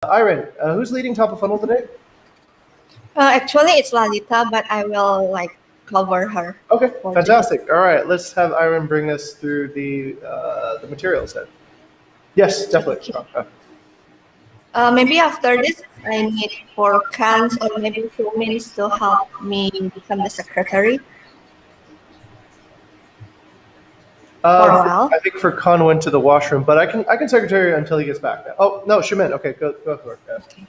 Iron, who's leading top of funnel today? Actually, it's Lalita, but I will like cover her. Okay, For today. fantastic. All right, let's have Iron bring us through the materials then. Yes, definitely. Okay. Maybe after this, I need for Kans or maybe Shumins to help me become the secretary for a while. I think for Khan went to the washroom, but I can secretary until he gets back. Oh no, Shumen. Okay, go for it. Yeah. Okay.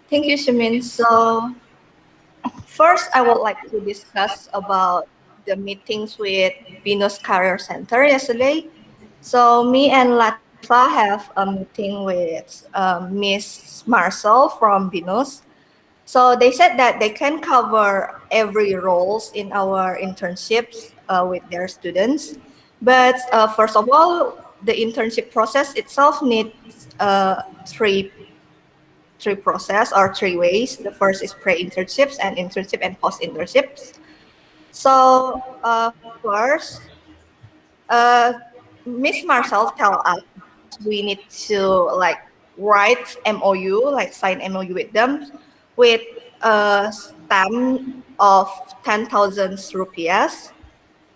Thank you, Shumin. So first, I would like to discuss about the meetings with Venus Career Center yesterday. So me and Latifa have a meeting with Miss Marcel from Venus. So they said that they can cover every roles in our internships with their students. But first of all, the internship process itself needs three process or three ways. The first is pre-internships and internship and post-internships. So first, uh, Miss Marcel tell us we need to like write MOU, like sign MOU with them, with a stamp of 10,000 rupiahs.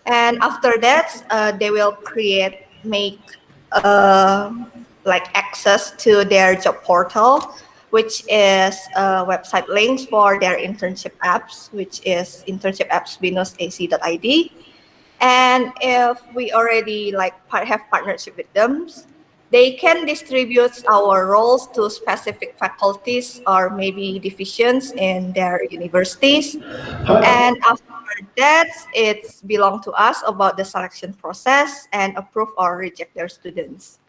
And after that, they will make uh, like access to their job portal, which is website links for their internship apps, which is internshipapps.binus.ac.id. And if we already like have partnership with them, they can distribute our roles to specific faculties or maybe divisions in their universities. And after that, it's belong to us about the selection process and approve or reject their students.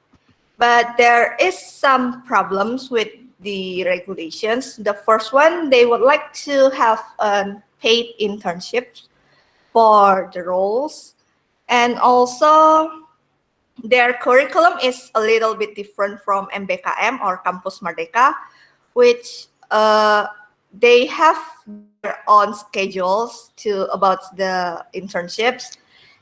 But there is some problems with the regulations. The first one, they would like to have a paid internship for the roles. And also, their curriculum is a little bit different from MBKM or Kampus Merdeka, which they have their own schedules to about the internships.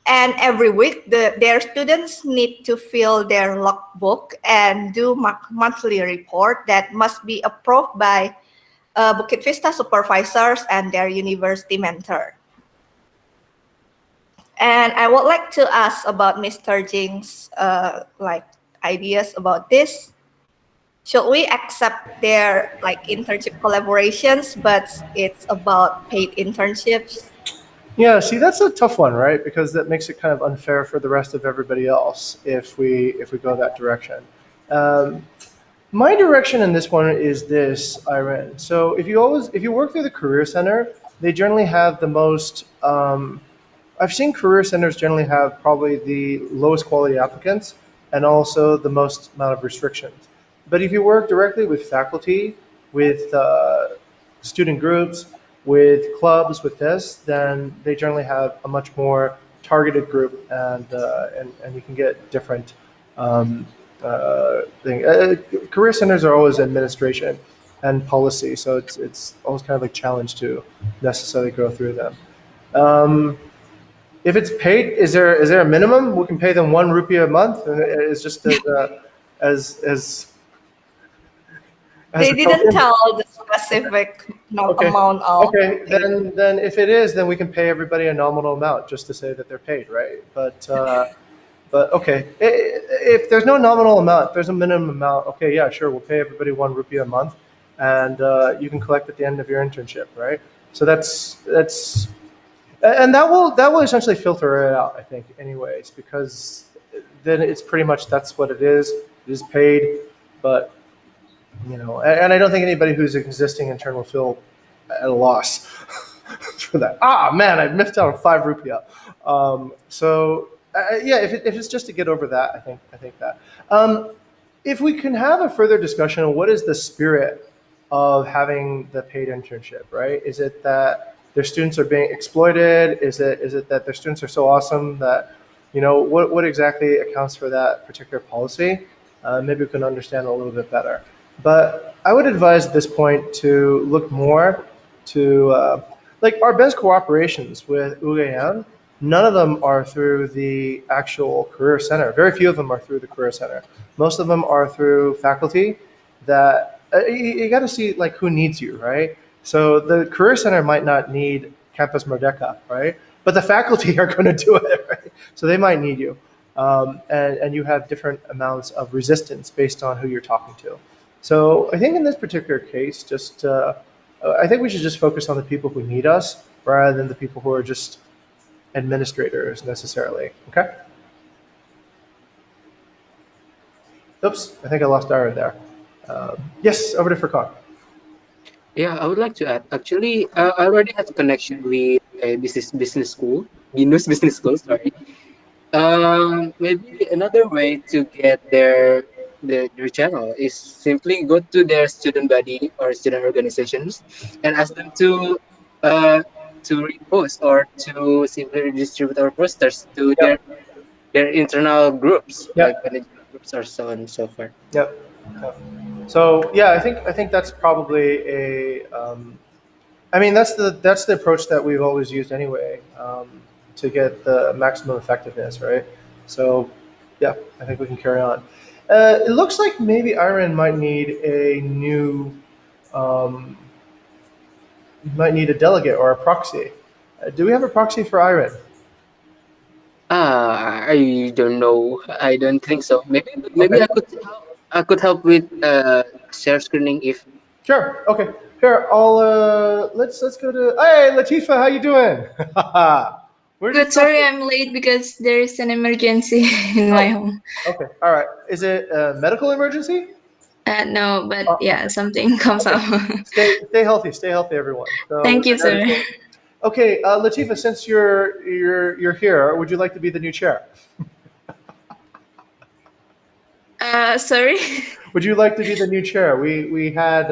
And every week, their students need to fill their logbook and do monthly report that must be approved by Bukit Vista supervisors and their university mentor. And I would like to ask about Mr. Jing's like ideas about this. Should we accept their like internship collaborations, but it's about paid internships? Yeah, see, that's a tough one, right? Because that makes it kind of unfair for the rest of everybody else if we go that direction. Um, my direction in this one is this, Irene. So if you work through the career center, they generally have the most. I've seen career centers generally have probably the lowest quality applicants and also the most amount of restrictions. But if you work directly with faculty, with student groups, with clubs, with this, then they generally have a much more targeted group, and you can get different thing. Career centers are always administration and policy, so it's always kind of like challenge to necessarily go through them. Um, if it's paid, is there a minimum? We can pay them 1 rupee a month, and it's just as They a didn't token. tell the specific Okay. amount of Okay. pay. Then if it is, then we can pay everybody a nominal amount just to say that they're paid, right? But okay, if there's no nominal amount, if there's a minimum amount. Okay, yeah, sure, we'll pay everybody 1 rupee a month, and you can collect at the end of your internship, right? So and that will essentially filter it out, I think, anyways, because then it's pretty much that's what it is. It is paid, but and I don't think anybody who's an existing intern will feel at a loss for that. Ah, man, I missed out on 5 rupiah. Yeah, if it's just to get over that, I think that. If we can have a further discussion on what is the spirit of having the paid internship, right? Is it that their students are being exploited? Is it that their students are so awesome that what exactly accounts for that particular policy? Maybe we can understand a little bit better. But I would advise at this point to look more to like our best cooperations with UGM. None of them are through the actual career center. Very few of them are through the career center. Most of them are through faculty that you got to see like who needs you, right? So the career center might not need Campus Merdeka, right? But the faculty are going to do it, right? So they might need you, and you have different amounts of resistance based on who you're talking to. So I think in this particular case, just I think we should just focus on the people who need us rather than the people who are just administrators necessarily. Okay. Oops, I think I lost Aaron there. Yes, over to Furkan. Yeah, I would like to add. Actually, I already have a connection with a business school, Binus Business School. Sorry. Maybe another way to get their channel is simply go to their student body or student organizations and ask them uh to repost or to simply distribute our posters to Yep. their internal groups like Yep. management groups or so on and so forth. Yep. Yep. So yeah, I think that's probably a. I mean, that's the approach that we've always used anyway, to get the maximum effectiveness, right? So, yeah, I think we can carry on. It looks like maybe Iron um, might need a delegate or a proxy. Do we have a proxy for Iron? I don't know. I don't think so. Maybe Okay. I could help with share screening if. Sure. Okay. Here, I'll let's go to. Hey, Latifa, how you doing? Where's your Good, sorry coffee? I'm late because there is an emergency in my Oh, home. okay. All right. Is it a medical emergency? No, but Oh, yeah, okay. something comes Okay. up. Stay healthy. Stay healthy, everyone. So Thank you, that sir. is it. Okay, Latifa, since you're here, would you like to be the new chair? Sorry. Would you like to be the new chair? We had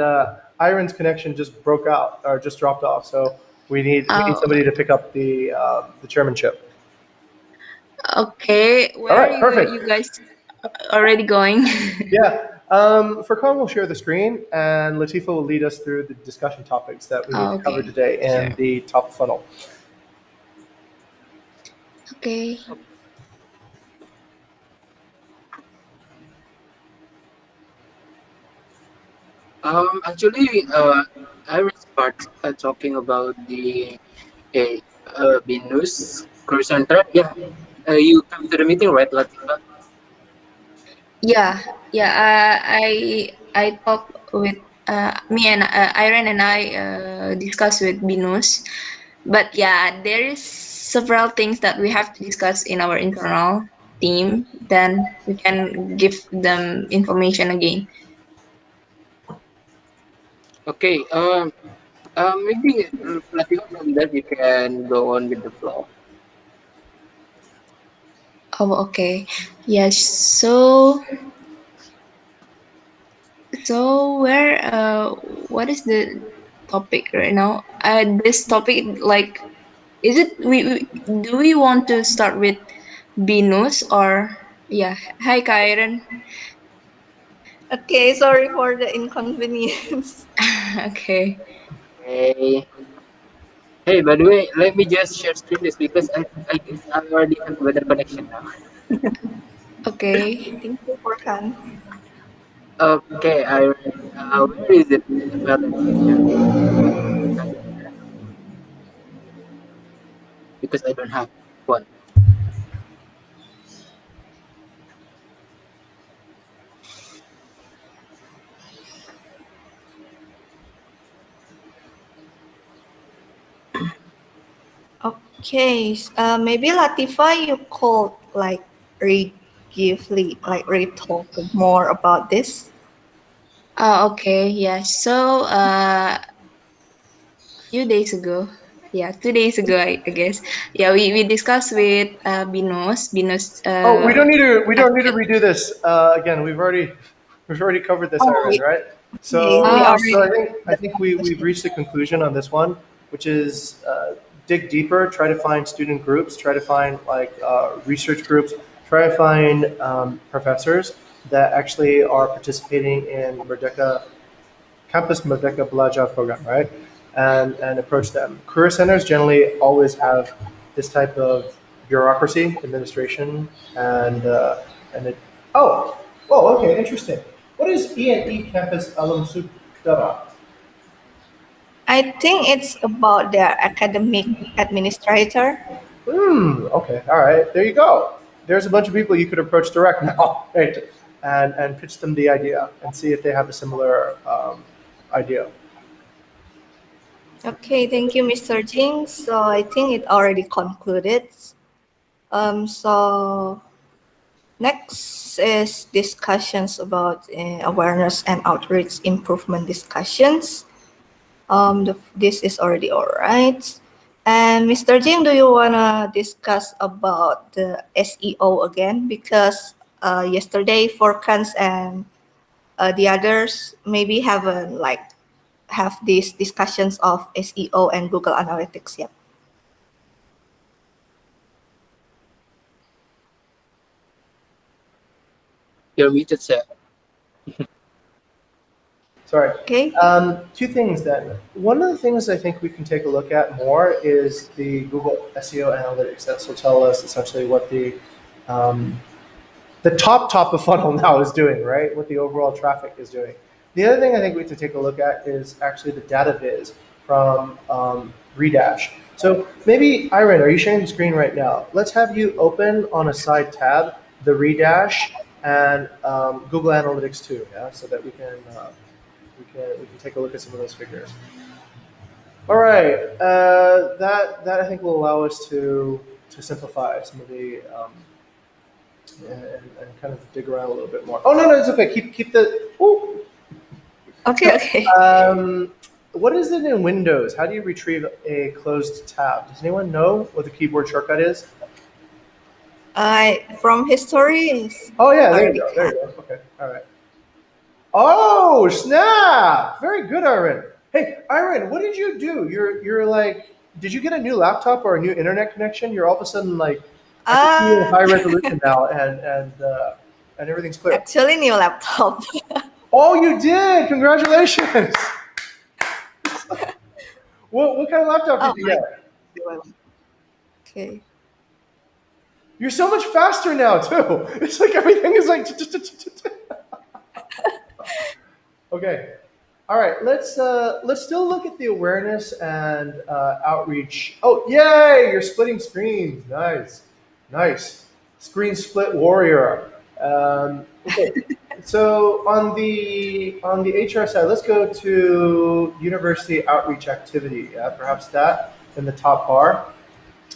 Iron's connection just broke out or just dropped off, so we need Oh, somebody to pick up the chairmanship. okay. All Where are right, you perfect. guys already going? Yeah. Furkan will share the screen, and Latifa will lead us through the discussion topics that we need Oh, to cover okay, today in sure. the top funnel. Okay. Actually, I will start talking about the BINUS Career Center. Yeah, you come to the meeting, right, Latifa? Yeah, yeah. I talked with me and Iron and I discussed with Binus, but yeah, there is several things that we have to discuss in our internal team. Then we can give them information again. Okay. Maybe Latifa from that you can go on with the flow. Oh, okay. Yes. So where what is the topic right now? This topic, like, is it we do we want to start with Binus or yeah? Hi, Kyron. Okay, sorry for the inconvenience. Okay. Hey, hey. By the way, let me just share screen this because I guess I already have a better connection now. Okay. Thank you for Khan. Okay, where is it? The file that you can share because I don't have one. Okay, maybe Latifa, you could like read talk more about this. Okay. Yeah. So few days ago. Yeah, 2 days ago, I guess. Yeah, we discussed with Binus. Binus Oh, we don't need to redo this again. We've already covered this, Oh, Iron, right? okay, we So Oh, so already. I think we've reached a conclusion on this one, which is dig deeper, try to find student groups, try to find like research groups, try to find professors that actually are participating in Merdeka Campus Merdeka Belajar program, right? And approach them. Career centers generally always have this type of bureaucracy, administration, and it. Oh, okay, interesting. What is E&E Campus Alum Sutera? I think it's about their academic administrator. Okay, all right, there you go. There's a bunch of people you could approach direct now, right? And pitch them the idea and see if they have a similar idea. Okay, thank you, Mr. Jing. So I think it already concluded. So next is discussions about awareness and outreach improvement discussions. This is already all right. And Mr. Jing, do you wanna discuss about the SEO again? Because yesterday Forkans and the others maybe haven't have these discussions of SEO and Google Analytics yet. You're muted, sir. Sorry. Okay. Two things then. One of the things I think we can take a look at more is the Google SEO analytics. That will tell us essentially what um, the top of funnel now is doing, right? What the overall traffic is doing. The other thing I think we have to take a look at is actually the data viz from Redash. So maybe, Iren, are you sharing the screen right now? Let's have you open on a side tab the Redash and Google Analytics too, yeah, so that we can take a look at some of those figures. All right, that I think will allow us to simplify some of the and kind of dig around a little bit more. Oh no, it's okay. Keep the. Ooh. Okay. What is it in Windows? How do you retrieve a closed tab? Does anyone know what the keyboard shortcut is? From history is Oh yeah, there you already go. There you go. Okay, all right. Oh snap! Very good, Iren. Hey, Iren, what did you do? You're like, did you get a new laptop or a new internet connection? You're all of a sudden like, I can see you in high resolution now, and everything's clear. actually new laptop. Oh, you did! Congratulations! What kind of laptop did you get? Okay. You're so much faster now too. It's like everything is like. Okay, all right. Let's still look at the awareness and outreach. Oh, yay! You're splitting screens. Nice. Screen split warrior. Okay. So on the HR side, let's go to university outreach activity. Perhaps that in the top bar.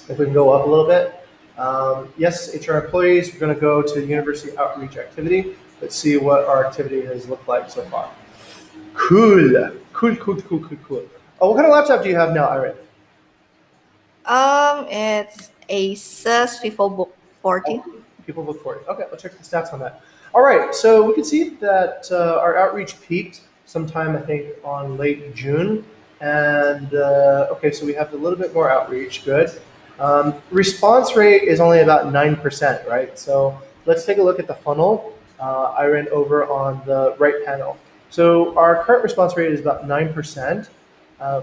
If we can go up a little bit. Yes, HR employees, we're going to go to university outreach activity. Let's see what our activity has looked like so far. Cool. Oh, what kind of laptop do you have now, Iren? It's Asus VivoBook 14. PeopleBook 40. Okay, let's check the stats on that. All right, so we can see that our outreach peaked sometime, I think, on late June. And okay, so we have a little bit more outreach. Good. Response rate is only about 9%, right? So let's take a look at the funnel. Iren over on the right panel. So our current response rate is about 9%.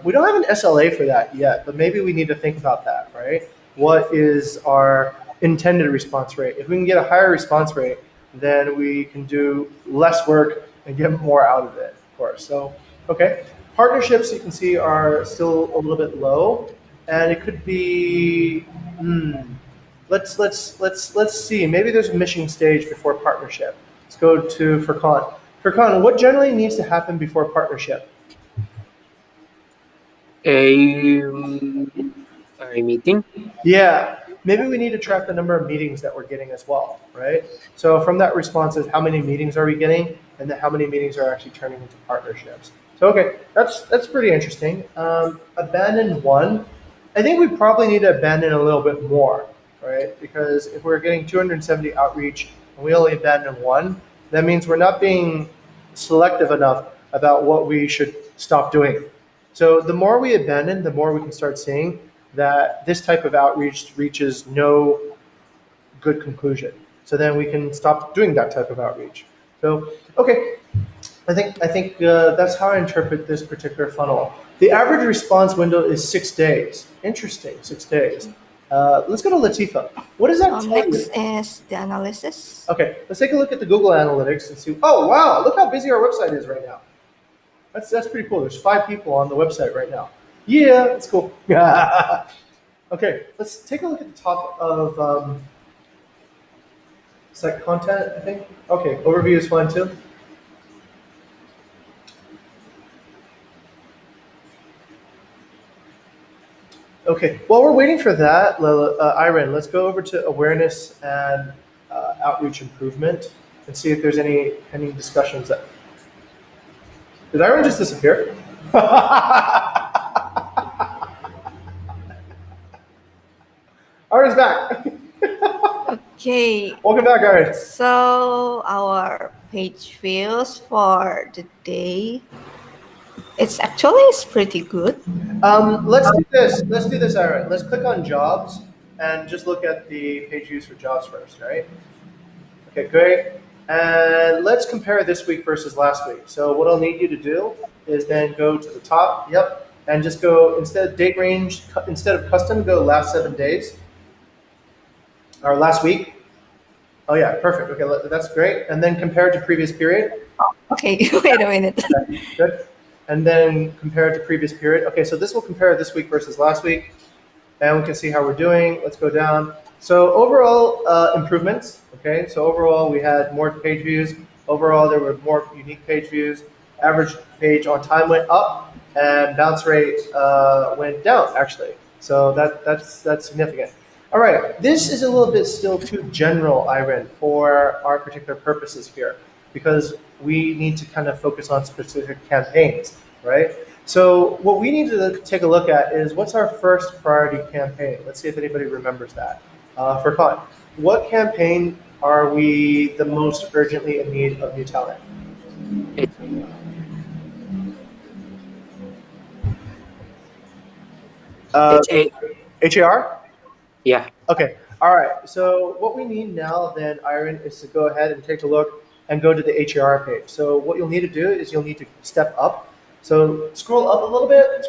We don't have an SLA for that yet, but maybe we need to think about that, right? What is our intended response rate? If we can get a higher response rate, then we can do less work and get more out of it, of course. So, okay. Partnerships, you can see, are still a little bit low, and it could be. Let's see. Maybe there's a mission stage before partnership. Let's go to Furkan. Furkan, what generally needs to happen before partnership? A meeting. Yeah, maybe we need to track the number of meetings that we're getting as well, right? So from that response is how many meetings are we getting, and then how many meetings are actually turning into partnerships. So okay, that's pretty interesting. Abandon one. I think we probably need to abandon a little bit more, right? Because if we're getting 270 outreach and we only abandon one, that means we're not being selective enough about what we should stop doing. So the more we abandon, the more we can start seeing that this type of outreach reaches no good conclusion. So then we can stop doing that type of outreach. So, okay, I think that's how I interpret this particular funnel. The average response window is 6 days. Interesting, 6 days. Let's go to Latifa. What does that So tell you? next is the analysis. Okay, let's take a look at the Google Analytics and see. Oh wow, look how busy our website is right now. That's pretty cool. There's 5 people on the website right now. Yeah, that's cool. Okay, let's take a look at the top of site content, I think. Okay, overview is fine too. Okay, while we're waiting for that, Irene, let's go over to awareness and outreach improvement and see if there's any pending discussions. Did Irene just disappear? Irene's back. Okay, Welcome back, Irene. so our page views for the day, it's pretty good. Let's do this. Let's do this, Irene. Let's click on jobs and just look at the page views for jobs first, right? Okay, great. And let's compare this week versus last week. So what I'll need you to do is then go to the top, yep, and just go, instead of date range, instead of custom, go last 7 days, or last week. Oh yeah, perfect. Okay, that's great. And then compare it to previous period. Okay, wait a minute. Okay, good. And then compare it to previous period. Okay, so this will compare this week versus last week. And we can see how we're doing. Let's go down. So overall improvements, okay? So overall we had more page views. Overall there were more unique page views. Average page on time went up and bounce rate went down actually. So that's significant. All right, this is a little bit still too general, Irene, for our particular purposes here, because we need to kind of focus on specific campaigns, right? So what we need to take a look at is what's our first priority campaign? Let's see if anybody remembers that. Furkan, what campaign are we the most urgently in need of new talent? HAR? Yeah. Okay. All right. So what we need now then, Irene, is to go ahead and take a look and go to the HAR page. So what you'll need to do is you'll need to step up. So scroll up a little bit,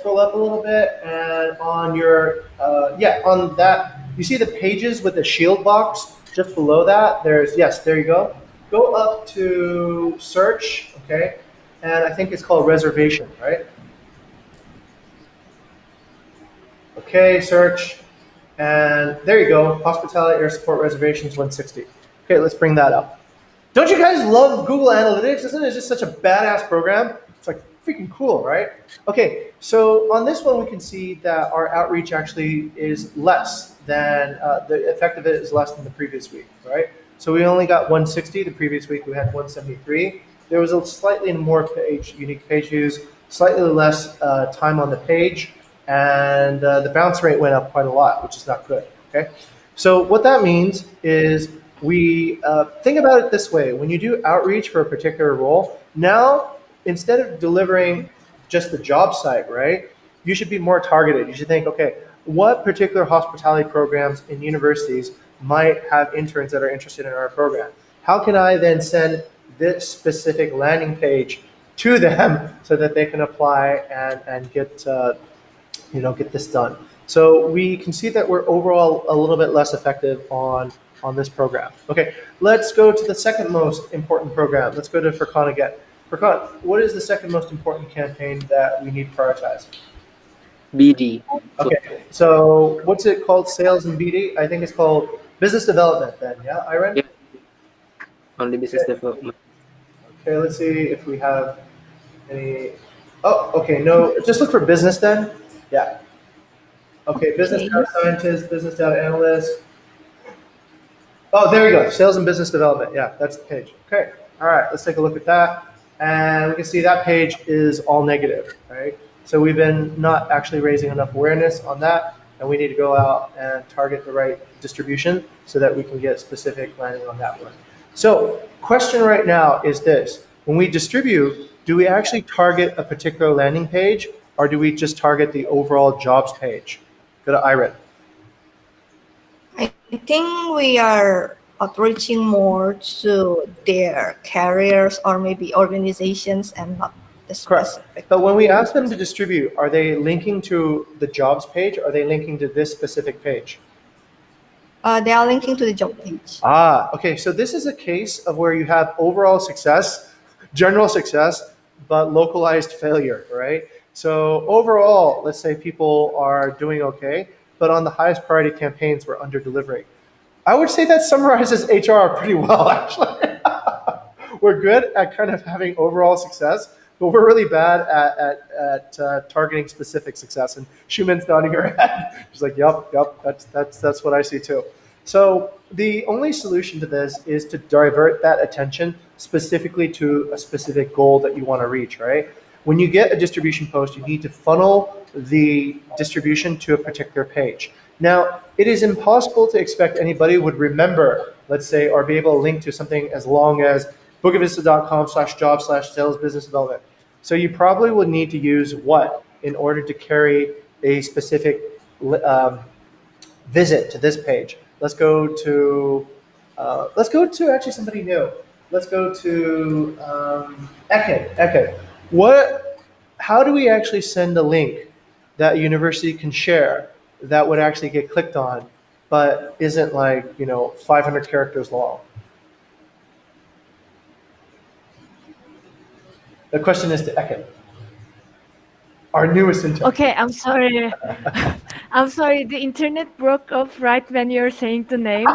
and on your, on that, you see the pages with the shield box just below that? There you go. Go up to search, okay? And I think it's called reservation, right? Okay, search. And there you go, hospitality air support reservations 160. Okay, let's bring that up. Don't you guys love Google Analytics? Isn't it just such a badass program? It's like freaking cool, right? Okay, so on this one we can see that our outreach actually is less than, the effect of it is less than the previous week, right? So we only got 160, the previous week we had 173. There was a slightly more unique page views, slightly less time on the page, and the bounce rate went up quite a lot, which is not good, okay? So what that means is we think about it this way. When you do outreach for a particular role, now instead of delivering just the job site, right, you should be more targeted. You should think, okay, what particular hospitality programs in universities might have interns that are interested in our program? How can I then send this specific landing page to them so that they can apply and get get this done. So we can see that we're overall a little bit less effective on this program. Okay, let's go to the second most important program. Let's go to Furkan again. Furkan, what is the second most important campaign that we need to prioritize? BD. Okay, so what's it called? Sales and BD? I think it's called business development then, yeah, Irene? Yeah. Only business development. Okay, let's see if we have any. Oh, okay, no, just look for business then. Yeah. Okay, business Okay. data scientist, business data analyst. Oh, there you go. Sales and business development. Yeah, that's the page. Okay. All right, let's take a look at that. And we can see that page is all negative, right? So we've been not actually raising enough awareness on that, and we need to go out and target the right distribution so that we can get specific landing on that one. So question right now is this. When we distribute, do we actually target a particular landing page, or do we just target the overall jobs page? Go to Irene. I think we are outreaching more to their careers or maybe organizations and not the Correct. specific. But when we ask them to distribute, are they linking to the jobs page? Or are they linking to this specific page? They are linking to the job page. Ah, okay. So this is a case of where you have overall success, general success, but localized failure, right? So overall, let's say people are doing okay, but on the highest priority campaigns, we're under delivering. I would say that summarizes HR pretty well, actually. We're good at kind of having overall success, but we're really bad at targeting specific success. And Schumann's nodding her head. She's like, "Yep, that's what I see too." So the only solution to this is to divert that attention specifically to a specific goal that you want to reach, right? When you get a distribution post, you need to funnel the distribution to a particular page. Now, it is impossible to expect anybody would remember, let's say, or be able to link to something as long as bukitVista.com/job/sales business development. So you probably would need to use what in order to carry a specific visit to this page. Let's go to actually somebody new. Let's go to Ekin. Ekin, how do we actually send a link that a university can share that would actually get clicked on, but isn't like 500 characters long? The question is to Ekin, our newest intern. Okay, I'm sorry. I'm sorry. The internet broke off right when you're saying the name.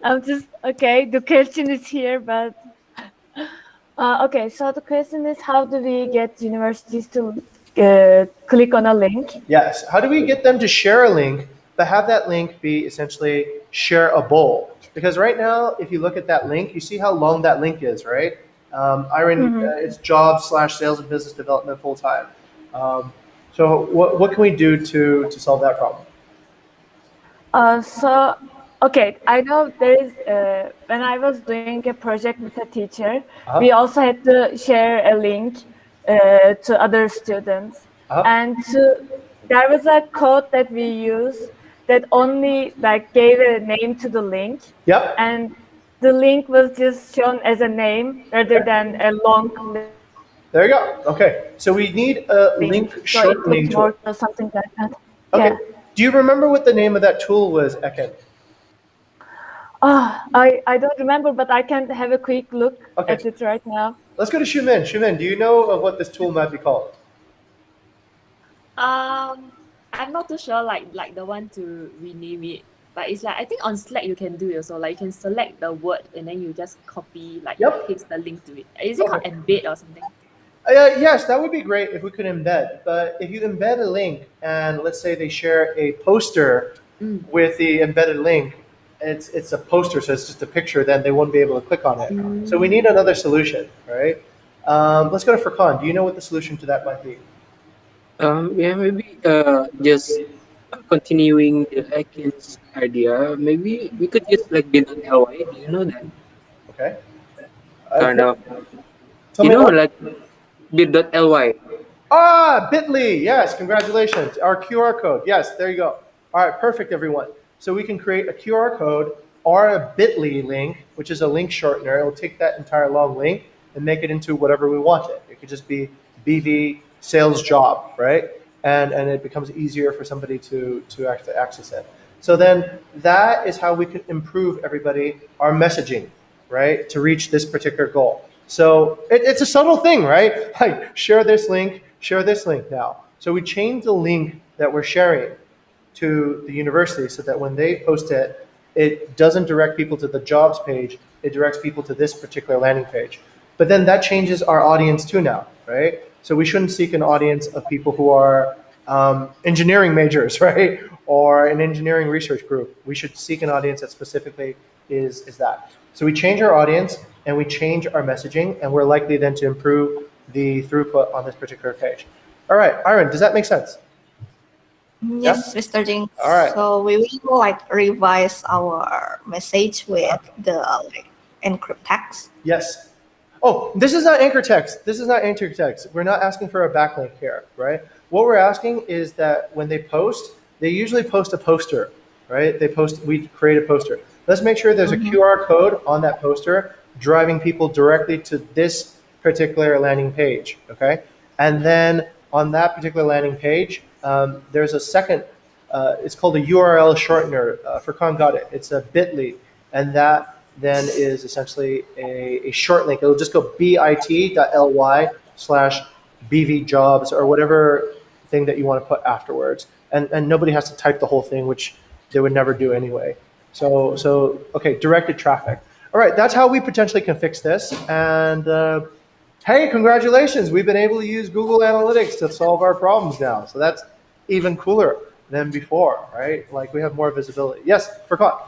I'm just okay. The question is here, but okay. So the question is, how do we get universities to click on a link? Yes. How do we get them to share a link, but have that link be essentially shareable? Because right now, if you look at that link, you see how long that link is, right? Irene, it's job/sales and business development full time. So what can we do to solve that problem? So, okay, I know there is, when I was doing a project with a teacher, we also had to share a link to other students. And there was a code that we used that only like gave a name to the link. Yep. And the link was just shown as a name rather than a long link. There you go. Okay. So we need a link shortening tool. Or something like that. Okay. Yeah. Do you remember what the name of that tool was, Ekin? I don't remember, but I can have a quick look at it right now. Let's go to Shumin. Shumin, do you know of what this tool might be called? I'm not too sure, like the one to rename it. But it's like, I think on Slack you can do it also. Like you can select the word and then you just copy, paste the link to it. Is it called embed or something? Yes, that would be great if we could embed. But if you embed a link and let's say they share a poster with the embedded link, it's a poster, so it's just a picture, then they won't be able to click on it. So we need another solution, right? Let's go to Furkan. Do you know what the solution to that might be? Yeah, maybe just continuing the Atkins idea. Maybe we could use like bit.ly. Do you know that? Okay. Kind of. Tell You me know, what? like bit.ly. Bitly. Yes, congratulations. Our QR code. Yes, there you go. All right, perfect, everyone. So we can create a QR code or a Bitly link, which is a link shortener. It will take that entire long link and make it into whatever we want it. It could just be BV sales job, right? And it becomes easier for somebody to actually access it. So then that is how we can improve everybody, our messaging, right, to reach this particular goal. So it's a subtle thing, right? Like share this link now. So we change the link that we're sharing to the university so that when they post it, it doesn't direct people to the jobs page, it directs people to this particular landing page. But then that changes our audience too now, right? So we shouldn't seek an audience of people who are engineering majors, right? Or an engineering research group. We should seek an audience that specifically is that. So we change our audience and we change our messaging, and we're likely then to improve the throughput on this particular page. All right, Aaron, does that make sense? Yes, Mr. Jing. All right. So we will revise our message with the encrypt text. Yes. Oh, this is not anchor text. This is not anchor text. We're not asking for a backlink here, right? What we're asking is that when they post, they usually post a poster, right? We create a poster. Let's make sure there's a QR code on that poster driving people directly to this particular landing page, okay? And then on that particular landing page, there's a second it's called a URL shortener. Furkan got it. It's a bit.ly, and that then is essentially a short link. It'll just go bit.ly/bvjobs or whatever thing that you want to put afterwards, and nobody has to type the whole thing, which they would never do anyway. So okay, directed traffic. All right, that's how we potentially can fix this. And hey, congratulations, we've been able to use Google Analytics to solve our problems now. So that's even cooler than before, right? Like we have more visibility. Yes, Furkan.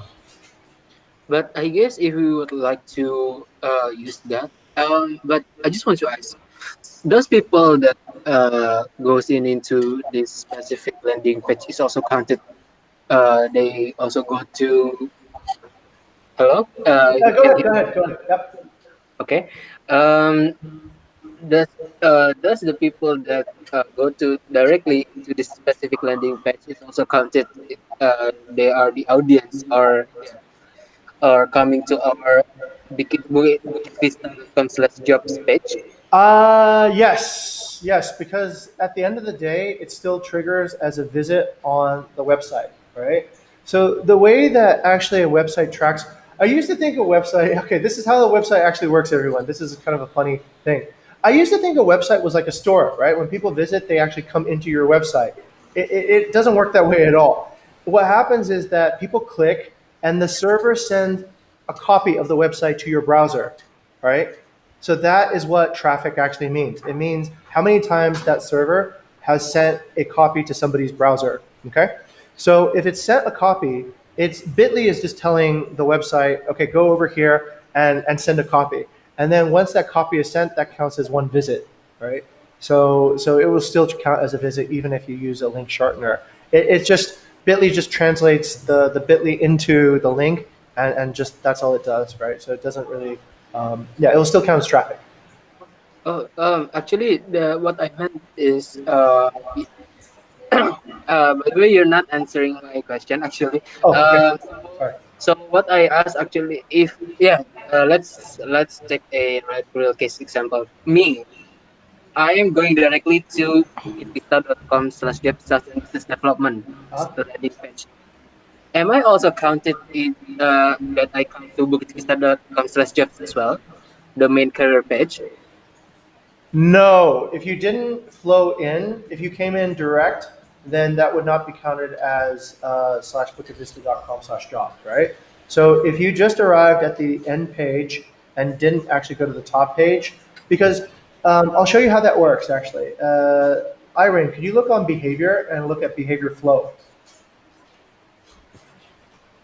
But I guess if we would like to use that, but I just want to ask, those people that goes in into this specific landing page is also counted. They also go to hello. Yeah, You go can ahead, hear go me? ahead, go ahead. Yep. Okay. Does does the people that go to directly into this specific landing page is also counted? They are the audience, or yeah, or coming to our bukitvista.com/jobs page. Yes, because at the end of the day, it still triggers as a visit on the website, right? So the way that actually a website tracks, I used to think a website, okay, this is how the website actually works, everyone. This is kind of a funny thing. I used to think a website was like a store, right? When people visit, they actually come into your website. It doesn't work that way at all. What happens is that people click and the server sends a copy of the website to your browser, right? So that is what traffic actually means. It means how many times that server has sent a copy to somebody's browser. Okay. So if it's sent a copy, it's Bitly is just telling the website, okay, go over here and send a copy. And then once that copy is sent, that counts as one visit, right? So it will still count as a visit even if you use a link shortener. It just Bitly just translates the Bitly into the link and just that's all it does, right? So it doesn't really yeah, it will still count as traffic. Oh, actually, the what I meant is, by the way, you're not answering my question actually. Oh, okay. So, Sorry. what I asked actually, if yeah, let's take a real case example. Me, I am going directly to bukitvista.com/jobs and business development Uh, landing page. Am I also counted in that I come to bukitvista.com/jobs as well, the main career page? no, if you didn't flow in, if you came in direct, then that would not be counted as /bookofvista.com/jobs, right? So if you just arrived at the end page and didn't actually go to the top page, because I'll show you how that works actually. Irene, could you look on behavior and look at behavior flow?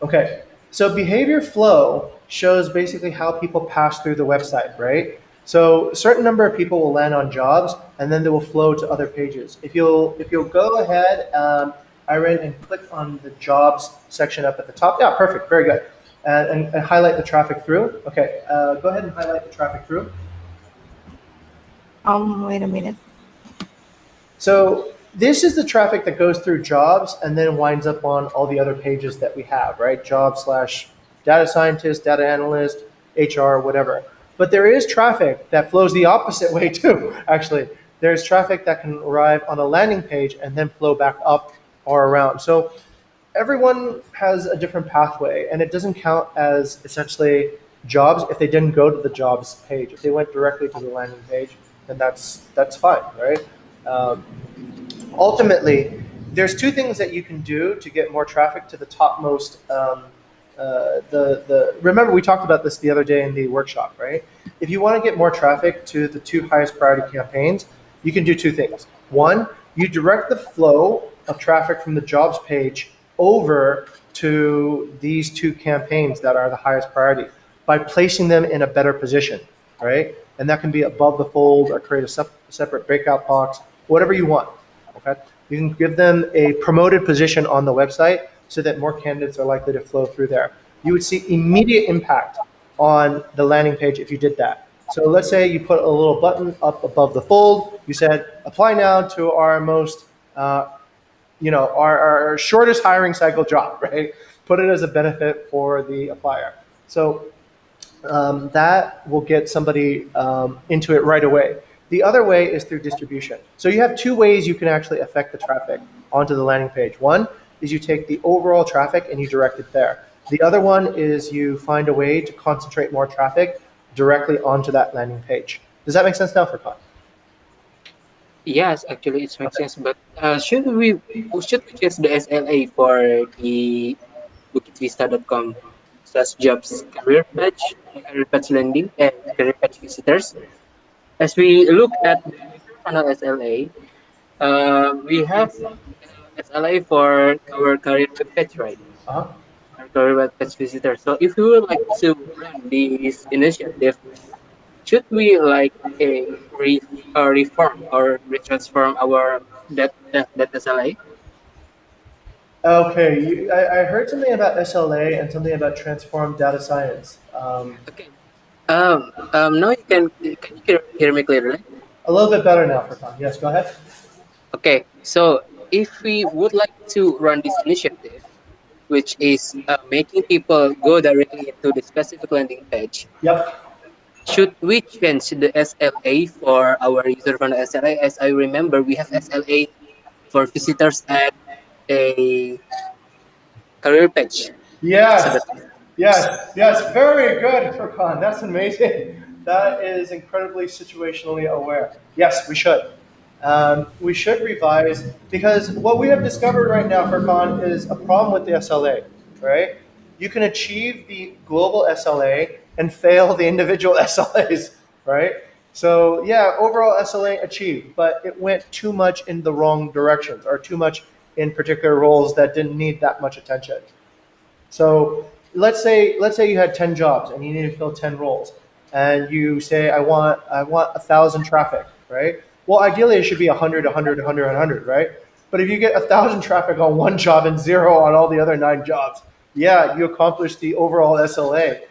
Okay, so behavior flow shows basically how people pass through the website, right? So a certain number of people will land on jobs, and then they will flow to other pages. If you'll go ahead, Irene, and click on the jobs section up at the top. Yeah, perfect, very good. And highlight the traffic through. Okay, go ahead and highlight the traffic through. Wait a minute. So this is the traffic that goes through jobs and then winds up on all the other pages that we have, right? Job/data scientist, data analyst, HR, whatever. But there is traffic that flows the opposite way too, actually. There's traffic that can arrive on a landing page and then flow back up or around. So everyone has a different pathway and it doesn't count as essentially jobs if they didn't go to the jobs page. If they went directly to the landing page, then that's fine, right? Um, Ultimately, there's two things that you can do to get more traffic to the topmost. Remember we talked about this the other day in the workshop, right? If you want to get more traffic to the two highest priority campaigns, you can do two things. One, you direct the flow of traffic from the jobs page over to these two campaigns that are the highest priority by placing them in a better position, right? And that can be above the fold or create a separate breakout box, whatever you want. Okay, you can give them a promoted position on the website so that more candidates are likely to flow through there. You would see immediate impact on the landing page if you did that. So let's say you put a little button up above the fold. You said, apply now to our most, our shortest hiring cycle job, right? Put it as a benefit for the applier. So that will get somebody into it right away. The other way is through distribution. So you have two ways you can actually affect the traffic onto the landing page. One, is you take the overall traffic and you direct it there. The other one is you find a way to concentrate more traffic directly onto that landing page. Does that make sense now, Furkan? Yes, actually, it makes Okay. sense. But should we choose the SLA for the bukitVista.com/jobs career page landing, and career page visitors? As we look at the user funnel SLA, we have SLA for our career web page, right? Uh-huh. Our career web page visitors. So if we would like to run this initiative, should we like reform or retransform our that SLA? Okay, I heard something about SLA and something about transform data science. Okay. Now can you hear me clearly? A little bit better now, Furkan. Yes, go ahead. Okay. So if we would like to run this initiative, which is making people go directly into the specific landing page, Yep. should we change the SLA for our user from the SLA? As I remember, we have SLA for visitors at a career page. So Yes, that yes, very good, Furkan. That's amazing. That is incredibly situationally aware. Yes, we should. We should revise because what we have discovered right now, Furkan, is a problem with the SLA, right? You can achieve the global SLA and fail the individual SLAs, right? So yeah, overall SLA achieved, but it went too much in the wrong directions or too much in particular roles that didn't need that much attention. So let's say you had 10 jobs and you need to fill 10 roles, and you say I want 1,000 traffic, right? Well, ideally it should be 100, 100, 100, 100, right? But if you get 1,000 traffic on one job and zero on all the other 9 jobs, yeah, you accomplished the overall SLA,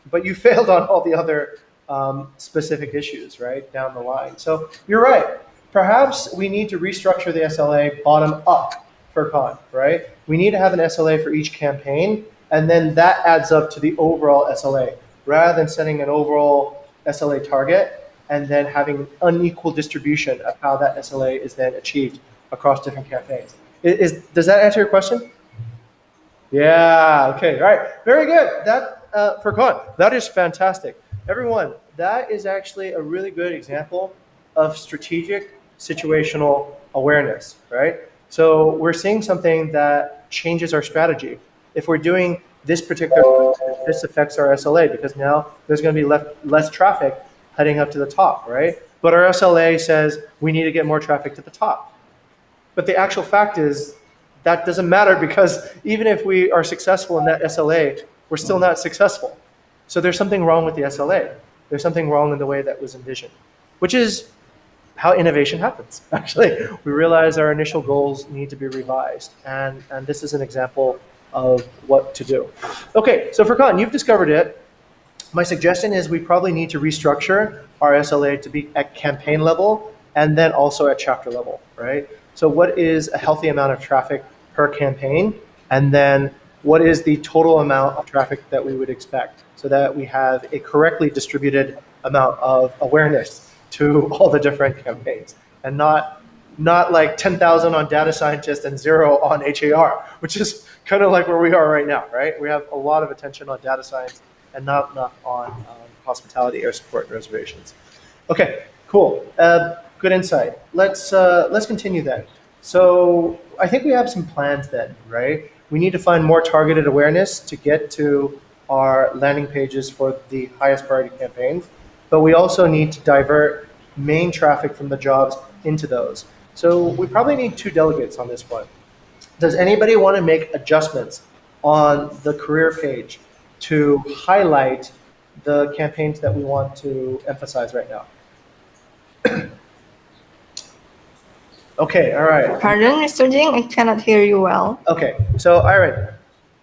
but you failed on all the other specific issues, right, down the line. So you're right. Perhaps we need to restructure the SLA bottom up for con, right? We need to have an SLA for each campaign, and then that adds up to the overall SLA, rather than setting an overall SLA target and then having unequal distribution of how that SLA is then achieved across different campaigns. Does that answer your question? Yeah. Okay. All right. Very good. That for Con, that is fantastic. Everyone, that is actually a really good example of strategic situational awareness, right? So we're seeing something that changes our strategy. If we're doing this particular, this affects our SLA because now there's going to be less traffic heading up to the top, right? But our SLA says we need to get more traffic to the top. But the actual fact is that doesn't matter because even if we are successful in that SLA, we're still not successful. So there's something wrong with the SLA. There's something wrong in the way that was envisioned, which is how innovation happens. Actually, we realize our initial goals need to be revised, and this is an example of what to do. Okay, so Furkan, you've discovered it. My suggestion is we probably need to restructure our SLA to be at campaign level and then also at chapter level, right? So what is a healthy amount of traffic per campaign? And then what is the total amount of traffic that we would expect so that we have a correctly distributed amount of awareness to all the different campaigns and not like 10,000 on data scientist and zero on HAR, which is kind of like where we are right now, right? We have a lot of attention on data science and not enough on hospitality, air support, and reservations. Okay, cool. Good insight. Let's continue then. So I think we have some plans then, right? We need to find more targeted awareness to get to our landing pages for the highest priority campaigns, but we also need to divert main traffic from the jobs into those. So we probably need 2 delegates on this one. Does anybody want to make adjustments on the career page to highlight the campaigns that we want to emphasize right now? Okay, all right. Pardon, Mr. Jing, I cannot hear you well. Okay, so Iron,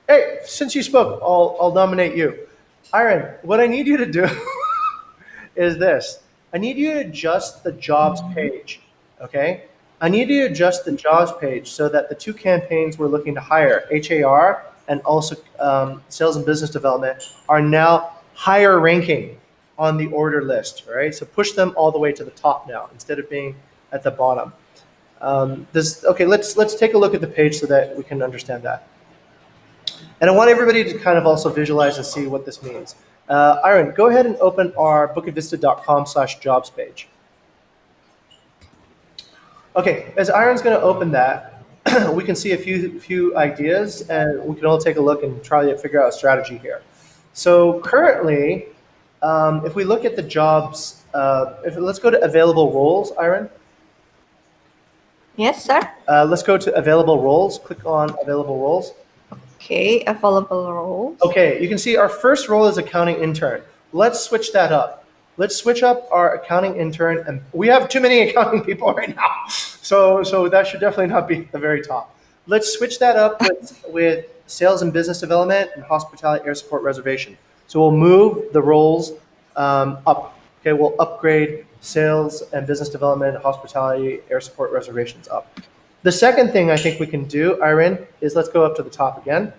hey, since you spoke, I'll nominate you. Iron, what I need you to do is this. I need you to adjust the jobs page, okay? I need you to adjust the jobs page so that the 2 campaigns we're looking to hire, HAR and also sales and business development, are now higher ranking on the order list, right? So push them all the way to the top now instead of being at the bottom. Okay, let's take a look at the page so that we can understand that. And I want everybody to kind of also visualize and see what this means. Iron, go ahead and open our bukitvista.com/jobs page. Okay, as Iron's going to open that, we can see a few ideas, and we can all take a look and try to figure out a strategy here. So currently, if we look at the jobs, let's go to available roles, Iron. Yes, sir. Let's go to available roles. Click on available roles. Okay, available roles. Okay, you can see our first role is accounting intern. Let's switch that up. Let's switch up our accounting intern, and we have too many accounting people right now, so that should definitely not be at the very top. Let's switch that up with sales and business development and hospitality air support reservation. So we'll move the roles up. Okay, we'll upgrade sales and business development, hospitality, air support reservations up. The second thing I think we can do, Irene, is let's go up to the top again.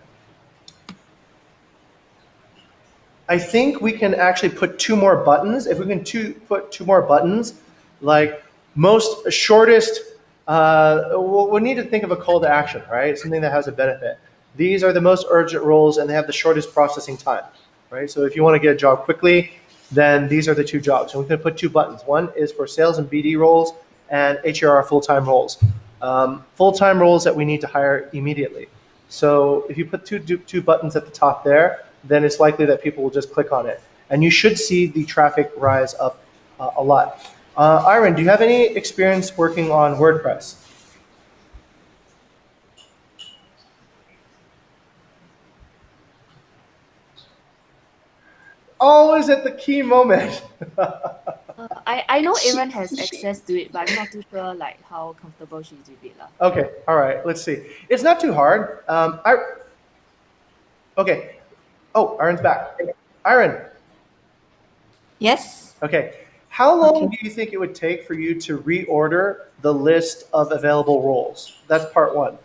I think we can actually put 2 more buttons. If we can put 2 more buttons, like most shortest, we'll need to think of a call to action, right? Something that has a benefit. These are the most urgent roles and they have the shortest processing time, right? So if you want to get a job quickly, then these are the 2 jobs. And we can put 2 buttons. One is for sales and BD roles and HRR full-time roles. Full-time roles that we need to hire immediately. So if you put two buttons at the top there, then it's likely that people will just click on it. And you should see the traffic rise up a lot. Iron, do you have any experience working on WordPress? Always at the key moment. I know Aaron has access to it, but I'm not too sure like how comfortable she's with it. Okay, all right, let's see. It's not too hard. Okay. Oh, Aaron's back. Aaron. Yes. Okay. How long do you think it would take for you to reorder the list of available roles? That's part 1.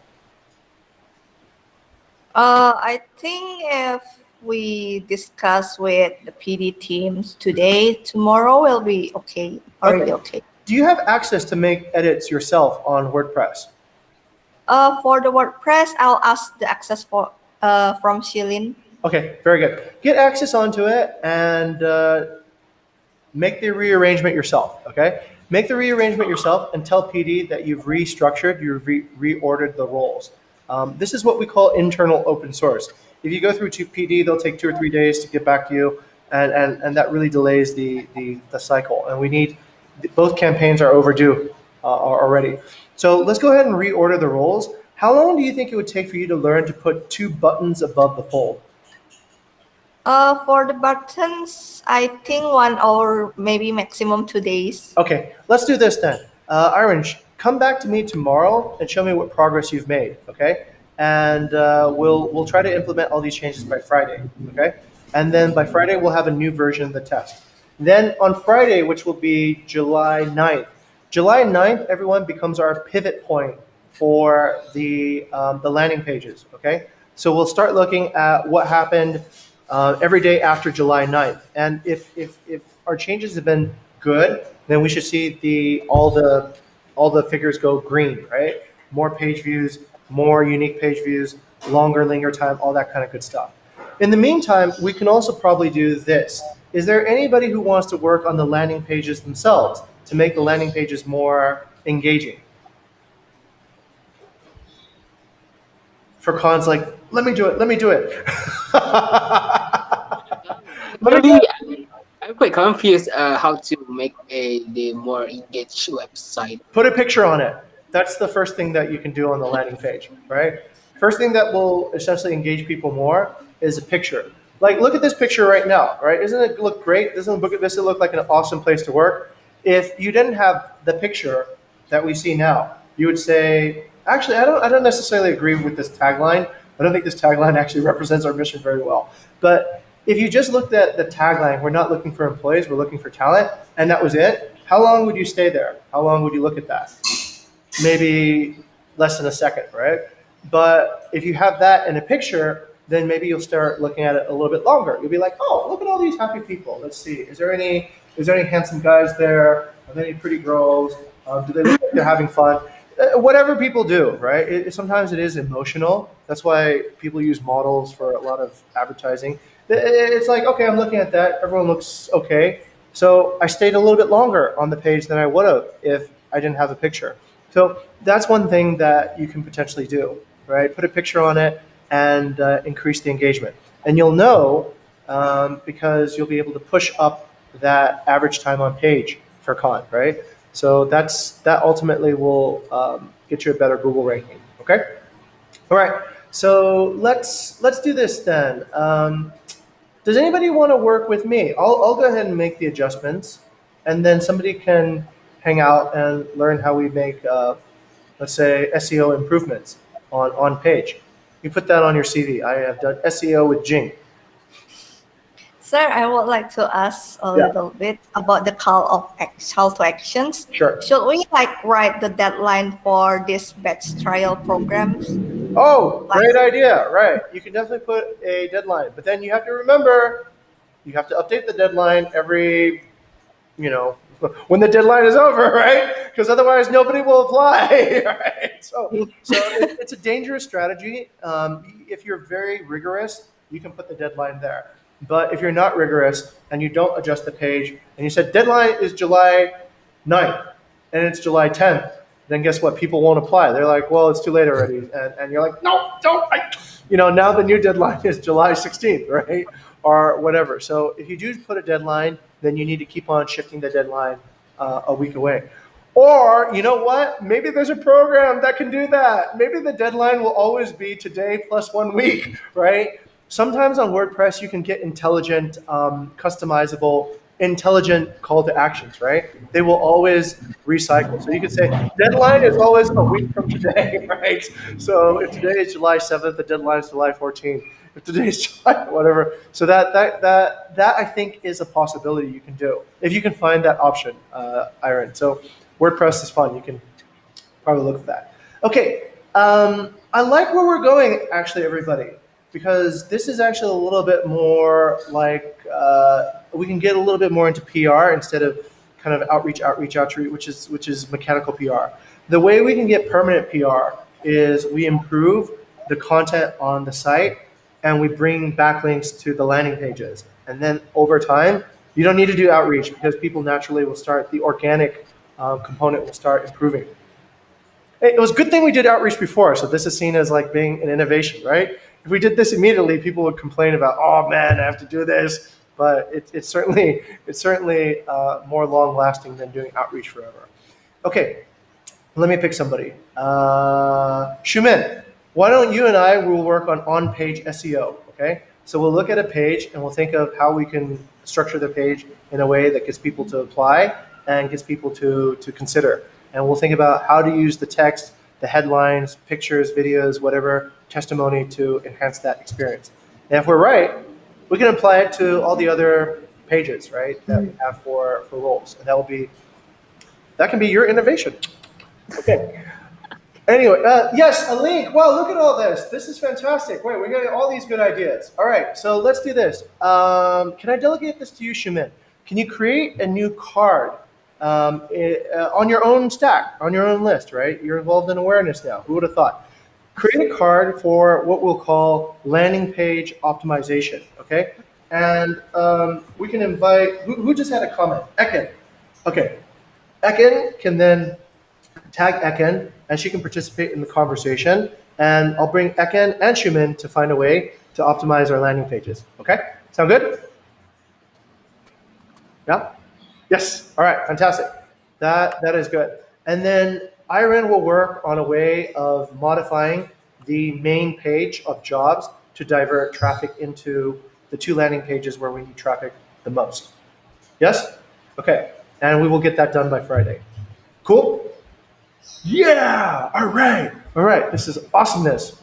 I think if we discuss with the PD teams today, tomorrow will be okay. Already okay. Do you have access to make edits yourself on WordPress? For the WordPress, I'll ask the access from Shilin. Okay, very good. Get access onto it and make the rearrangement yourself, okay? Make the rearrangement yourself and tell PD that you've restructured, you've reordered the roles. This is what we call internal open source. If you go through to PD, they'll take 2 or 3 days to get back to you, and that really delays the cycle. And we need, both campaigns are overdue already. So let's go ahead and reorder the roles. How long do you think it would take for you to learn to put 2 buttons above the fold? For the buttons, I think 1 hour, maybe maximum 2 days. Okay, let's do this then. Iron, come back to me tomorrow and show me what progress you've made, okay? And we'll try to implement all these changes by Friday, okay? And then by Friday, we'll have a new version of the test. Then on Friday, which will be July 9th, July 9th, everyone, becomes our pivot point for the landing pages, okay? So we'll start looking at what happened every day after July 9th. And if our changes have been good, then we should see all the figures go green, right? More page views, more unique page views, longer linger time, all that kind of good stuff. In the meantime, we can also probably do this. Is there anybody who wants to work on the landing pages themselves to make the landing pages more engaging? For cons like, let me do it. I'm quite confused how to make the more engaged website. Put a picture on it. That's the first thing that you can do on the landing page, right? First thing that will essentially engage people more is a picture. Like, look at this picture right now, right? Doesn't it look great? Doesn't Bukit Vista look like an awesome place to work? If you didn't have the picture that we see now, you would say, actually, I don't necessarily agree with this tagline. I don't think this tagline actually represents our mission very well. But if you just looked at the tagline, we're not looking for employees, we're looking for talent, and that was it, how long would you stay there? How long would you look at that? Maybe less than a second, right? But if you have that in a picture, then maybe you'll start looking at it a little bit longer. You'll be like, oh, look at all these happy people. Let's see. Is there any handsome guys there? Are there any pretty girls? Do they look like they're having fun? whatever people do, right? Sometimes it is emotional. That's why people use models for a lot of advertising. It's like, okay, I'm looking at that. Everyone looks okay. So I stayed a little bit longer on the page than I would have if I didn't have a picture. So that's one thing that you can potentially do, right? Put a picture on it and increase the engagement. And you'll know because you'll be able to push up that average time on page for Khan, right? So that ultimately will get you a better Google ranking. Okay. All right. So let's do this then. Does anybody want to work with me? I'll go ahead and make the adjustments, and then somebody can hang out and learn how we make, let's say, SEO improvements on page. You put that on your CV. I have done SEO with Jing. Sir, I would like to ask a Yeah. little bit about the call to actions. Sure. Should we write the deadline for this batch trial programs? Oh, Like, great idea. Right. You can definitely put a deadline, but then you have to remember you have to update the deadline every, you know, when the deadline is over, right? Because otherwise nobody will apply, right? So it's a dangerous strategy. If you're very rigorous, you can put the deadline there. But if you're not rigorous and you don't adjust the page and you said deadline is July 9th and it's July 10th, then guess what? People won't apply. They're like, well, it's too late already. And you're like, no, don't. Now the new deadline is July 16th, right? Or whatever. So if you do put a deadline, then you need to keep on shifting the deadline a week away. Or, you know what? Maybe there's a program that can do that. Maybe the deadline will always be today plus 1 week, right? Sometimes on WordPress, you can get intelligent, customizable, intelligent call to actions, right? They will always recycle. So you could say deadline is always a week from today, right? So if today is July 7th, the deadline is July 14th. If today is July, whatever. So that I think is a possibility you can do if you can find that option, Iron. So WordPress is fun. You can probably look for that. Okay, I like where we're going, actually, everybody, because this is actually a little bit more like we can get a little bit more into PR instead of kind of outreach, which is mechanical PR. The way we can get permanent PR is we improve the content on the site and we bring backlinks to the landing pages. And then over time, you don't need to do outreach because people naturally will start, the organic component will start improving. It was a good thing we did outreach before, so this is seen as like being an innovation, right? If we did this immediately, people would complain about, oh man, I have to do this. But it's certainly more long lasting than doing outreach forever. Okay, let me pick somebody. Shumen, why don't you and I will work on page SEO, okay? So we'll look at a page and we'll think of how we can structure the page in a way that gets people to apply and gets people to consider. And we'll think about how to use the text, the headlines, pictures, videos, whatever, testimony to enhance that experience. And if we're right, we can apply it to all the other pages, right, that we have for roles. And that can be your innovation. Okay. Anyway, yes, a link. Wow, look at all this. This is fantastic. Wait, we're getting all these good ideas. All right, so let's do this. Can I delegate this to you, Shumin? Can you create a new card on your own stack, on your own list, right? You're involved in awareness now. Who would have thought? Create a card for what we'll call landing page optimization, okay? And we can invite, who just had a comment? Eken. Okay. Eken can then tag Eken, and she can participate in the conversation. And I'll bring Eken and Shumin to find a way to optimize our landing pages. Okay? Sound good? Yeah? Yes. All right. Fantastic. That is good. And then Iron will work on a way of modifying the main page of jobs to divert traffic into the two landing pages where we need traffic the most. Yes? Okay. And we will get that done by Friday. Cool? Yeah. All right. All right. This is awesomeness.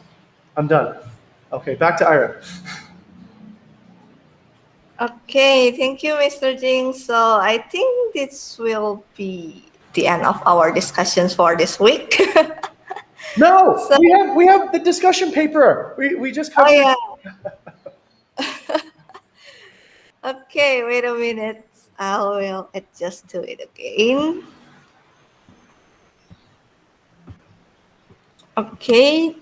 I'm done. Okay. Back to Iron. Okay, thank you, Mr. Jing. So I think this will be the end of our discussions for this week. No, So- we have the discussion paper. We just Oh covered. yeah. Okay, wait a minute. I will adjust to it again. Okay.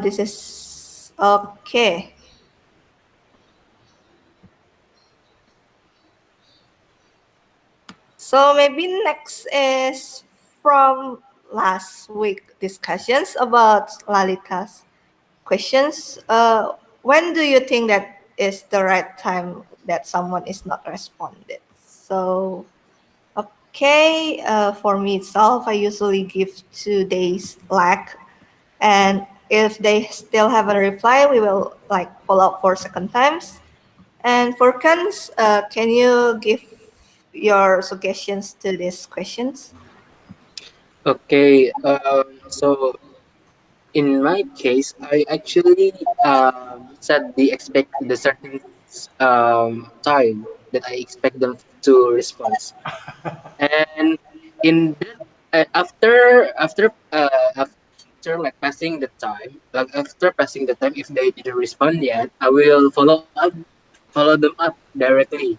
This is okay. So maybe next is from last week discussions about Lalita's questions. When do you think that is the right time that someone is not responded? So, okay, for me itself, I usually give 2 days lag, and if they still haven't replied, we will like follow up for second times. And for Kans, can you give your suggestions to these questions? Okay, so in my case, I actually set the certain time that I expect them to respond, and in that after like passing the time, if they didn't respond yet, I will follow them up directly.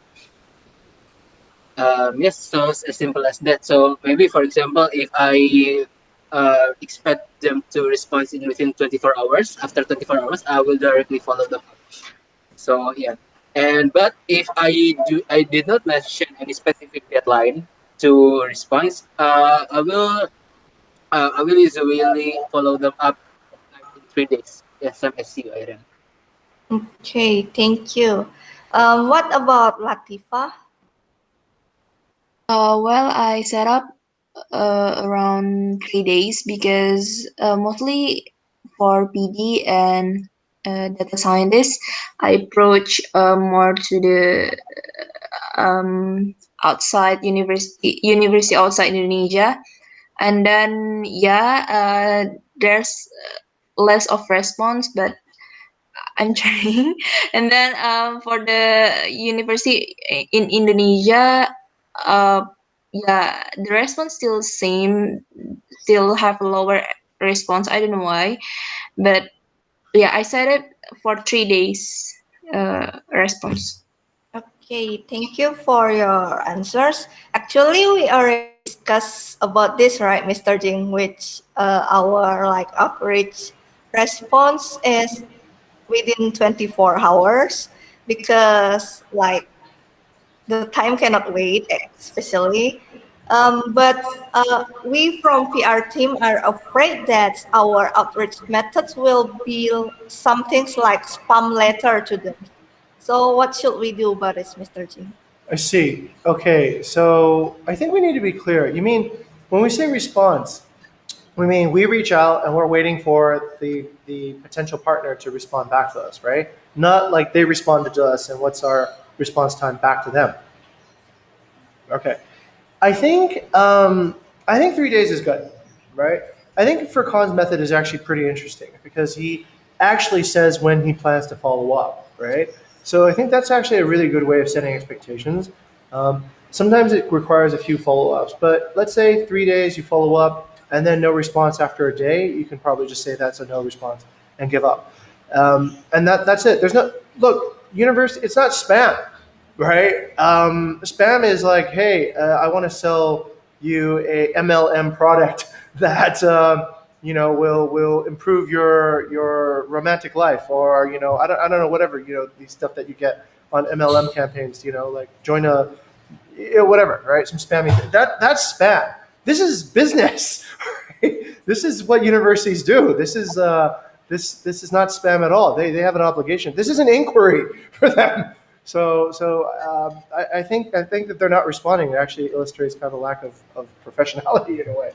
Yes, so it's as simple as that. So maybe, for example, if I expect them to respond in within 24 hours, after 24 hours, I will directly follow them up. So yeah, and but if I did not mention any specific deadline to response, I will usually follow them up like in 3 days. Yes, same as you, Irene. Okay, thank you. What about Latifa? Well, I set up around 3 days because mostly for PD and data scientists, I approach more to the outside university outside Indonesia, and then there's less of response, but I'm trying. And then for the university in Indonesia, uh, the response still same, still have a lower response. I don't know why, but yeah, I set it for 3 days response. Okay, thank you for your answers. Actually, we already discussed about this, right, Mr. Jing, which our like outreach response is within 24 hours because like the time cannot wait, especially. But we from PR team are afraid that our outreach methods will be some things like spam letter to them. So what should we do about this, Mr. Jing? I see. Okay, so I think we need to be clear. You mean when we say response, we mean we reach out and we're waiting for the potential partner to respond back to us, right? Not like they responded to us and what's our response time back to them. Okay. I think I think 3 days is good, right? I think for Khan's method is actually pretty interesting because he actually says when he plans to follow up, right? So I think that's actually a really good way of setting expectations. Sometimes it requires a few follow-ups, but let's say 3 days you follow up and then no response after a day, you can probably just say that's a no response and give up. And that's it. There's no look. University. It's not spam, right? Spam is like, hey, I want to sell you a MLM product that will improve your romantic life, or I don't know, whatever, these stuff that you get on MLM campaigns, like join a whatever, right? Some spammy thing. That's spam. This is business. Right? This is what universities do. This is not spam at all. They have an obligation. This is an inquiry for them. So I think that they're not responding. It actually illustrates kind of a lack of professionality in a way.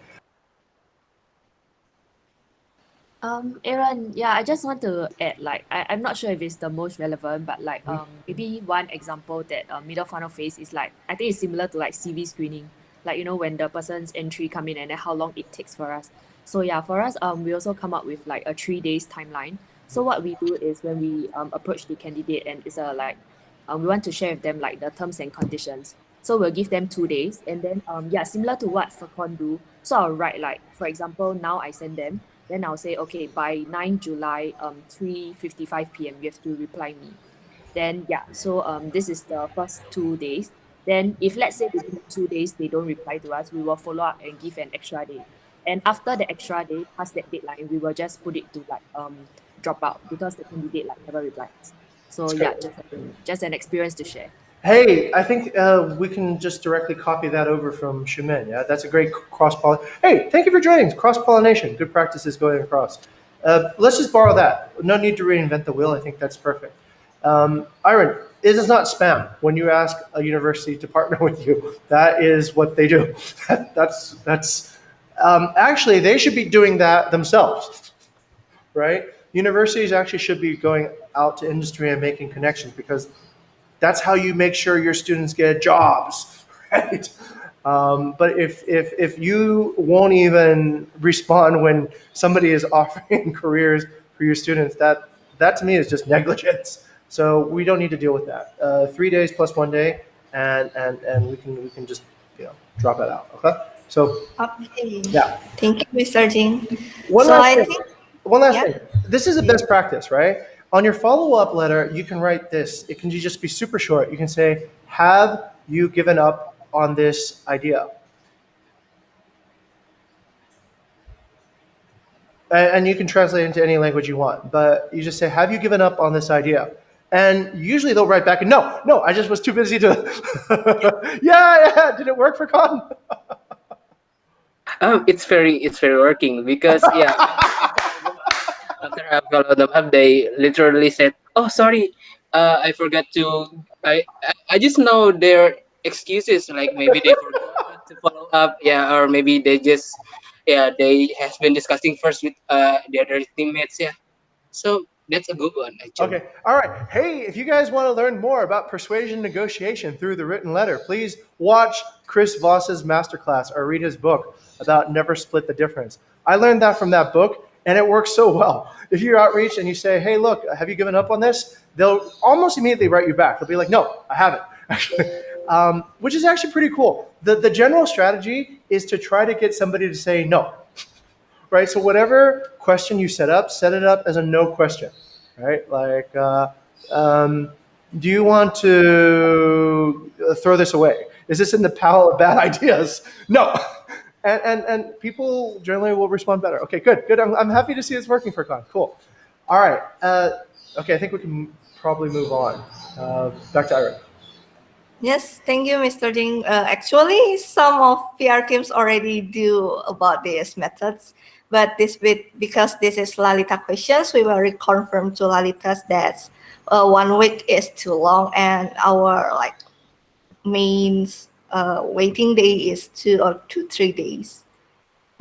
Aaron, yeah, I just want to add, like, I'm not sure if it's the most relevant, but like, maybe one example that middle funnel phase is like, I think it's similar to like CV screening, like, when the person's entry come in and then how long it takes for us. So yeah, for us, we also come up with like a 3 days timeline. So what we do is when we approach the candidate and it's we want to share with them like the terms and conditions. So we'll give them 2 days and then similar to what Fakon do. So I'll write like, for example, now I send them. Then I'll say, okay, by 9 July, 3:55 p.m., you have to reply me. Then, so this is the first 2 days. Then if let's say within 2 days they don't reply to us, we will follow up and give an extra day. And after the extra day, past that deadline, we will just put it to like drop out because the candidate like never replies. So yeah, just an experience to share. Hey, I think we can just directly copy that over from Shumen. Yeah, that's a great cross-pollination. Hey, thank you for joining. Cross-pollination, good practices going across. Let's just borrow that. No need to reinvent the wheel. I think that's perfect. Iron, it is not spam when you ask a university to partner with you. That is what they do. That's actually, they should be doing that themselves, right? Universities actually should be going out to industry and making connections, because that's how you make sure your students get jobs, right? But if you won't even respond when somebody is offering careers for your students, that to me is just negligence. So we don't need to deal with that. 3 days plus 1 day, and we can just drop it out. Okay. So Okay. yeah. Thank you, Mr. Jing. One So last I thing. think One last yeah. thing. This is a best practice, right? On your follow-up letter, you can write this. It can just be super short. You can say, "Have you given up on this idea?" And you can translate it into any language you want, but you just say, "Have you given up on this idea?" And usually they'll write back, no, I just was too busy to. yeah, did it work for Con? It's very working because yeah, after I followed them up, they literally said, "Oh, sorry, I forgot to. I just know their excuses. Like maybe they forgot to follow up, yeah, or maybe they just, yeah, they has been discussing first with the other teammates, yeah. So that's a good one actually. Okay. All right. Hey, if you guys want to learn more about persuasion negotiation through the written letter, please watch Chris Voss's masterclass or read his book about Never Split the Difference. I learned that from that book, and it works so well. If you outreach and you say, "Hey, look, have you given up on this?" They'll almost immediately write you back. They'll be like, "No, I haven't," actually, which is actually pretty cool. The general strategy is to try to get somebody to say no. Right? So whatever question you set it up as a no question, right? Like, do you want to throw this away? Is this in the pile of bad ideas? No. And people generally will respond better. Okay, good. I'm happy to see it's working for Con. Cool. All right. Okay, I think we can probably move on. Back to Ira. Yes, thank you, Mr. Jing. Actually, some of PR teams already do about these methods, but this bit, because this is Lalita questions, we will reconfirm to Lalitas that 1 week is too long, and our main waiting day is 2 or 3 days.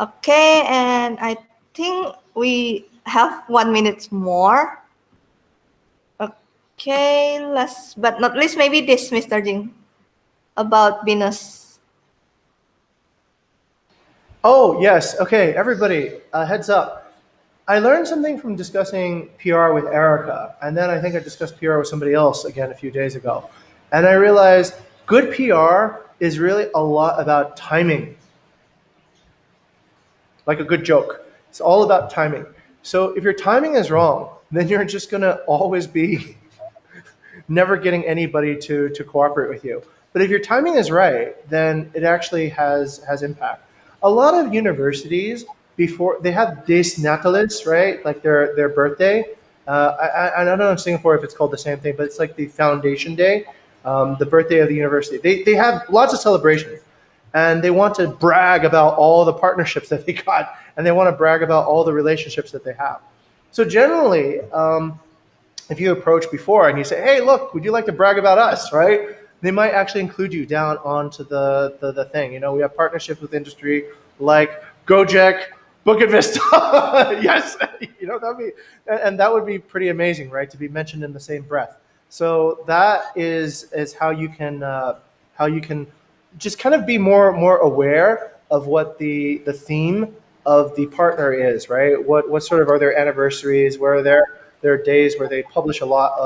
Okay, and I think we have 1 minute more. Okay, last but not least, maybe this, Mr. Jing, about Venus. Oh, yes. Okay, everybody, heads up. I learned something from discussing PR with Erica, and then I think I discussed PR with somebody else again a few days ago. And I realized good PR is really a lot about timing, like a good joke. It's all about timing. So if your timing is wrong, then you're just going to always be never getting anybody to cooperate with you. But if your timing is right, then it actually has impact. A lot of universities, before they have Des Natalis, right? Like their birthday. I don't know in Singapore if it's called the same thing, but it's like the foundation day, the birthday of the university. They have lots of celebrations, and they want to brag about all the partnerships that they got, and they want to brag about all the relationships that they have. So generally, if you approach before and you say, "Hey, look, would you like to brag about us?" Right? They might actually include you down onto the thing. You know, we have partnerships with industry like Gojek, Bukit Vista. Yes, you know that'd be, and that would be pretty amazing, right? To be mentioned in the same breath. So that is how you can just kind of be more aware of what the theme of the partner is, right? What sort of are their anniversaries? Where are their days where they publish a lot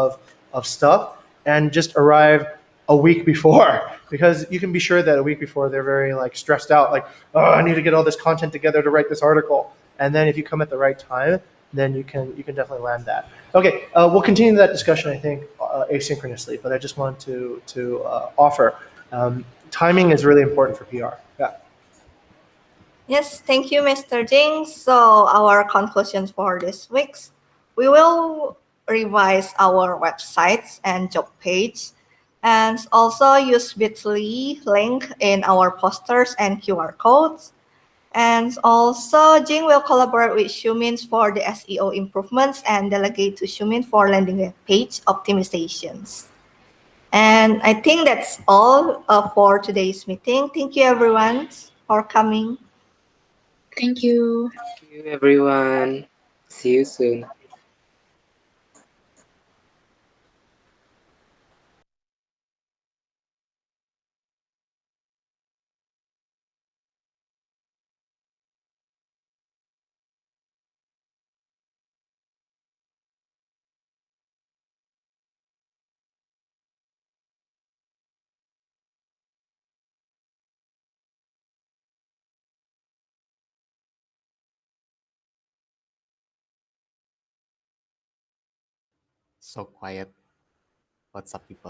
of stuff, and just arrive a week before, because you can be sure that a week before they're very stressed out, like, "Oh, I need to get all this content together to write this article." And then if you come at the right time, then you can definitely land that. Okay, we'll continue that discussion, I think, asynchronously, but I just want to offer timing is really important for PR. Yeah. Yes, thank you, Mr. Jing. So our conclusions for this week, we will revise our websites and job page, and also use Bitly link in our posters and QR codes. And also, Jing will collaborate with Shumin for the SEO improvements and delegate to Shumin for landing page optimizations. And I think that's all for today's meeting. Thank you, everyone, for coming. Thank you. Thank you, everyone. See you soon. So quiet. What's up, people?